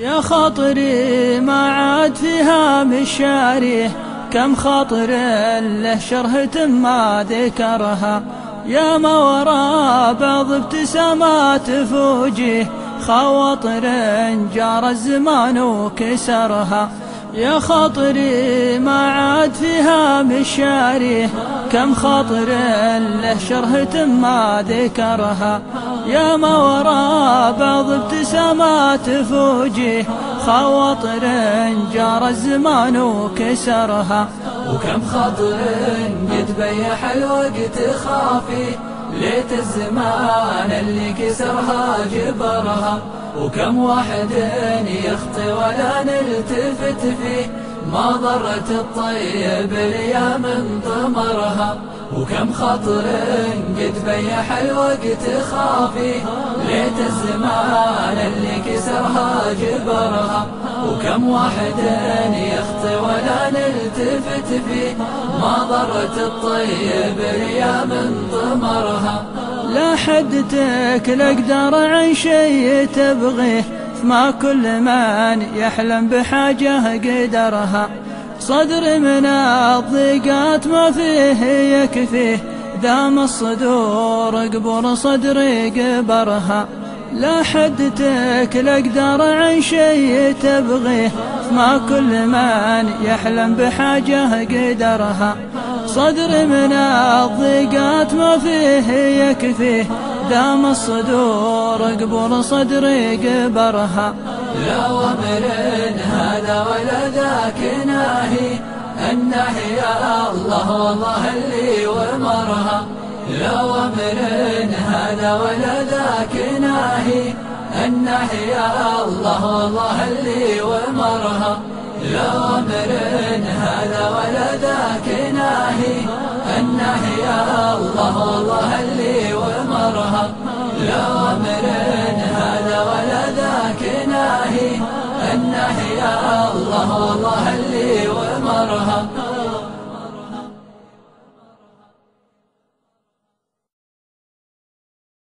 يا خاطري ما عاد فيها مشاريه، كم خاطر له شرهة ما ذكرها. يا ما ورا بعض ابتسامات في وجيه، خواطر جار الزمان وكسرها. يا خاطري ما عاد فيها مشاريه، كم خاطر له شرهة ما ذكرها. يا ما ورا بعض ابتسامات في وجيه، خواطر جار الزمان وكسرها. وكم خاطر قد بيح الوقت خافي، ليت الزمان اللي كسرها جبرها. وكم واحد يخطي ولا نلتفت فيه، ما ضرت الطيب الايام ضمرها. وكم خاطر قد بيح الوقت خافي، ليت الزمان اللي كسرها جبرها. وكم واحد يخطي ولا نلتفت فيه، ما ضرت الطيب الايام ضمرها. لا حدتك اقدر عن شيء تبغيه، فما كل من يحلم بحاجة قدرها. صدر من الضيقات ما فيه يكفيه، دام الصدور قبر صدري قبرها. لا حدتك اقدر عن شيء تبغيه، فما كل من يحلم بحاجة قدرها. صدر من الضيقات ما فيه يكفيه، دام الصدور قبر صدري قبرها. لا ومر هذا ولا ذاك ناهي، الناهي يا الله والله اللي ومرها. لا ومر هذا ولا ذاك ناهي، الناهي يا الله والله اللي ومرها. لا ومر هذا ولا ذاك ناهي، الناهي يا الله والله اللي ومرها. لا ومر هذا ولا ذاك ناهي، الناهي يا الله والله اللي ومرها.